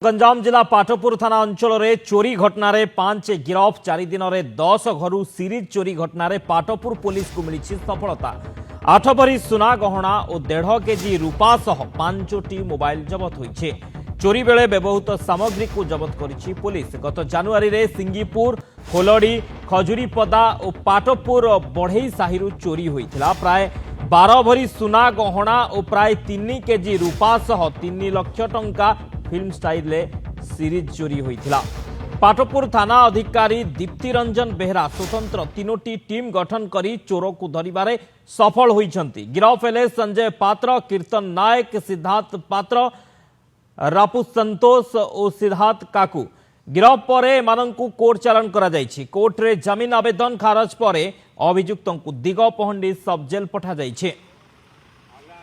गंजाम जिला पाटपुर थाना अंचल में चोरी घटना 5 गिरफ 4 दिन में 10 घर सीरीज चोरी घटना पाटपुर पुलिस को मिली सफलता। 8 भरी सुना गहना और 1.5 केजी रूपा सह 5टी मोबाइल जबत होइछे। चोरी बेले व्यवहृत सामग्री को जबत करिछि पुलिस। गत जनवरी में सिंगीपुर खोलड़ी खजुरीपदा और पाटपुर बढ़ई साहिरु चोरी होइथिला। प्राय 12 भरी सुना गहना और प्राय 3 केजी रूपा सह 3 लाख टंका फिल्म स्टाइल सीरीज चोरी होइथिला। पाटपुर थाना अधिकारी दीप्ति रंजन बेहरा स्वतंत्र 3टी टीम गठन करी चोर को धरिबारे सफल होइछंती। गिरफ हेले संजय पात्र, कीर्तन नायक, सिद्धार्थ पात्र, रापू संतोष और सिद्धार्थ काकू। गिरफ पर एमानंकु कोर्ट चालान करा जायछि। कोर्ट रे जमीन आवेदन खारज पर अभियुक्तंकु दिगपहंडी सब जेल पठा जायछि।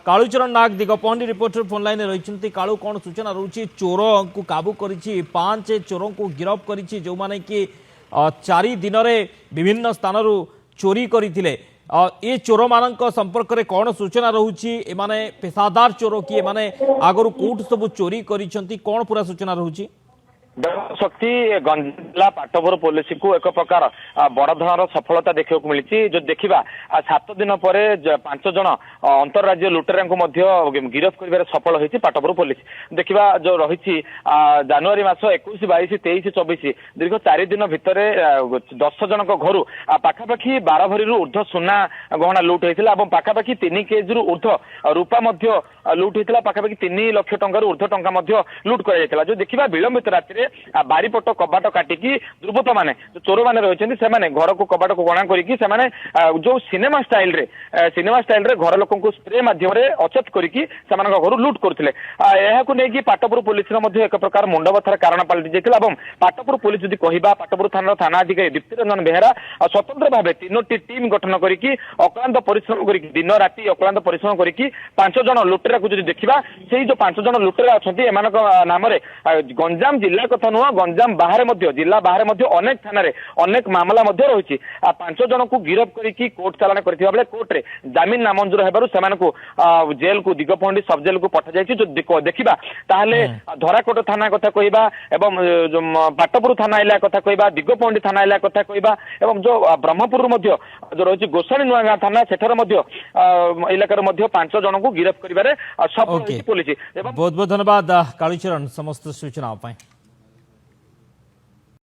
कालूचरण नाग दिगपहंडी रिपोर्टर फोन लाइन रही। कालू कौन सूचना रही? चोर को काबू करी 5 चोरों को गिरफ करी जो माने कि 4 दिन में विभिन्न स्थान चोरी करते। ये चोर मान संपर्क में कौन सूचना रही? एमाने पेशादार चोर कि एमाने आगरू कोट सब चोरी करी कौन पूरा सूचना रही? शक्ति गंजा पाटपुर पुलिस को एक प्रकार बड़ धरण सफलता देखा मिली। जो देखा 7 दिन पर 5 जन अंतरराज्य लुटेरा गिरफ कर सफल होती पाटपुर पुलिस। देखा जो रही जनवरी मास 21, 22, 23, 24 दीर्घ 4 दिन भितर 10 जन घर पाखापाखि 12 भरी ऊर्ध्व सुना गहना लुट होता और पाखापाखि 3 केजी ऊर्ध्व रूपा लुट होता। पाखापाखि 3 लाख टंकार ऊर्ध्व टंका लुट कर जो देखा विलंबित राति बारीपट कबाट काटिकी दुर्बृत्त माने जो चोर मैंने रही घर को कबाट को गणा करके जो सिनेमा स्टाइल रे घर लोक स्प्रे माध्यम अचेत करके घर लुट करते। नहीं पाटपुर पुलिस एक प्रकार मुंडबथार कारण पलटि जाता। पाटपुर पुलिस जदि कहवा पाटपुर थाना थाना अधिकारी दीप्ति रंजन बेहरा स्वतंत्र भाव 3टी टीम गठन करके अक्लांत परिश्रम कर दिन राति अक्लांत परिश्रम करके 5 जन लुटेरा को देखा से जो 5 जन लुटेरा अच्छा नाम गंजाम जिला कथा नुह गंजाम बाहर जिला बाहर अनेक थाना अनेक मामला रही। 5 जन को गिरफ करके कोर्ट चालान करथिबा बेले कोर्ट रे जमीन नामंजूर हेबारु सेमानकु जेल को दिगपहंडी सब जेल को पठा जायछि। जो देखिबा ताहले धराकोट थाना कथा कहबा एवं जो पाटपुर थाना इला कथा कहबा दिगपहंडी थाना इला कथा कहबा एवं जो ब्रह्मपुर जो रही गोसाणी नुआ थाना सेठार इलाकार 5 जन को गिरफ करिबारे सफल होइछि पुलिस। बहुत बहुत धन्यवाद कालीचरण समस्त सूचना।